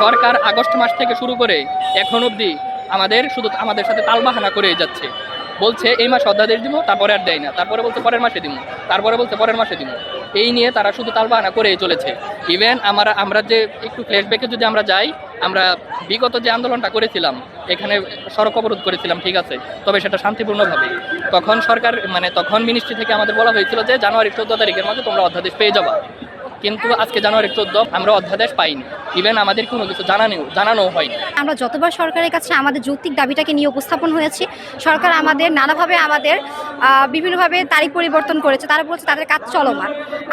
সরকার August মাস থেকে শুরু করে এখন অবধি আমাদের সাথে তালবাহানা করে যাচ্ছে। বলছে এই মাসে অধ্যাদেশ দিব, তারপরে আর দেয় না, তারপরে বলছে পরের মাসে দিব, তারপরে বলছে পরের মাসে দিব। এই নিয়ে তারা শুধু তালবাহানা করেই চলেছে। ইভেন আমরা যে একটু ফ্ল্যাশব্যাকে যদি আমরা যাই, আমরা বিগত যে আন্দোলনটা করেছিলাম, এখানে সড়ক অবরোধ করেছিলাম, ঠিক আছে, তবে সেটা শান্তিপূর্ণভাবে। তখন তখন মিনিস্ট্রি থেকে আমাদের বলা হয়েছিল যে জানুয়ারি 14 তারিখের মধ্যে তোমরা অধ্যাদেশ পেয়ে যাবা। কিন্তু আজকে জানুয়ারি 14 আমরা অধ্যাদেশ পাইনি, ইভেন আমাদের কোনো কিছু জানানো হয়নি। আমরা যতবার সরকারের কাছে আমাদের যৌক্তিক দাবিটাকে নিয়ে উপস্থাপন হয়েছি, সরকার আমাদের নানাভাবে বিভিন্নভাবে তারিখ পরিবর্তন করেছে। তারা বলছে তাদের কাজ চলমান।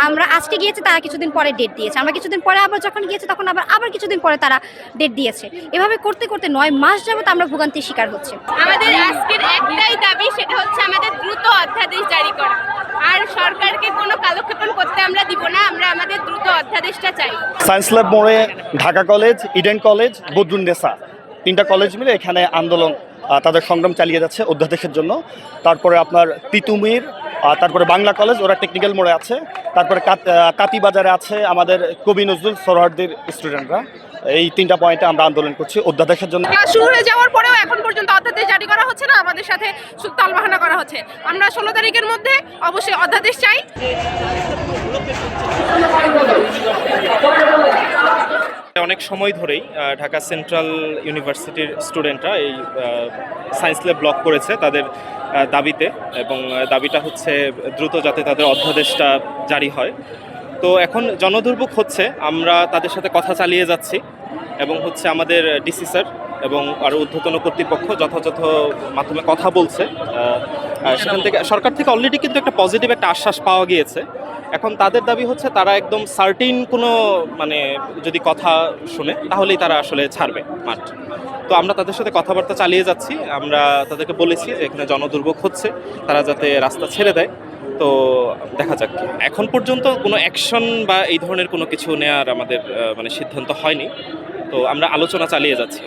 আমরা আজকে গিয়েছি, তারা কিছুদিন পরে ডেট দিয়েছে। আমরা কিছুদিন পরে আবার যখন গিয়েছি, তখন আবার কিছুদিন পরে তারা ডেট দিয়েছে। এভাবে করতে করতে 9 মাস যাবত আমরা ভোগান্তির শিকার হচ্ছি। আমাদের আজকের একটাই দাবি, সেটা হচ্ছে আমাদের দ্রুত অধ্যাদেশ জারি করা। আর সরকারকে কোনো কালক্ষেপণ করতে আমরা দিব না, আমরা আমাদের দ্রুত অধ্যাদেশটা চাই। সায়েন্স ল্যাব মোড়ে Dhaka college, Eden college, Badrunnesa 3টা কলেজ মিলে এখানে আন্দোলন, তাদের সংগ্রাম চালিয়ে যাচ্ছে অধ্যাদেশের জন্য। তারপরে আপনার তিতুমির, তারপরে বাংলা কলেজ, ওরা টেকনিক্যাল মোড়ে আছে। তারপরে কাতিবাজারে আছে আমাদের কবি নজরুল সোহরাওয়ার্দীর স্টুডেন্টরা। এই 3টা পয়েন্টে আমরা আন্দোলন করছি অধ্যাদেশের জন্য। ক্লাস শুরু হয়ে যাওয়ার পরেও এখন পর্যন্ত অধ্যাদেশ জারি করা হচ্ছে না, আমাদের সাথে তালবাহানা করা হচ্ছে। আমরা 16 তারিখের মধ্যে অবশ্যই অধ্যাদেশ চাই। অনেক সময় ধরেই ঢাকা সেন্ট্রাল ইউনিভার্সিটির স্টুডেন্টরা এই সায়েন্স ল্যাব ব্লক করেছে তাদের দাবিতে, এবং দাবিটা হচ্ছে দ্রুত যাতে তাদের অধ্যাদেশটা জারি হয়। তো এখন জনদুর্ভোগ হচ্ছে, আমরা তাদের সাথে কথা চালিয়ে যাচ্ছি, এবং হচ্ছে আমাদের ডিসি স্যার এবং আরও ঊর্ধ্বতন কর্তৃপক্ষ যথাযথ মাধ্যমে কথা বলছে। সেখান থেকে সরকার থেকে অলরেডি কিন্তু একটা পজিটিভ একটা আশ্বাস পাওয়া গিয়েছে। এখন তাদের দাবি হচ্ছে তারা একদম সার্টিন কোনো যদি কথা শুনে তাহলেই তারা আসলে ছাড়বে মাঠ। তো আমরা তাদের সাথে কথাবার্তা চালিয়ে যাচ্ছি। আমরা তাদেরকে বলেছি যে এখানে জনদুর্ভোগ হচ্ছে, তারা যাতে রাস্তা ছেড়ে দেয়। তো দেখা যাক। এখন পর্যন্ত কোনো অ্যাকশন বা এই ধরনের কোনো কিছু নেওয়ার আমাদের সিদ্ধান্ত হয়নি। তো আমরা আলোচনা চালিয়ে যাচ্ছি।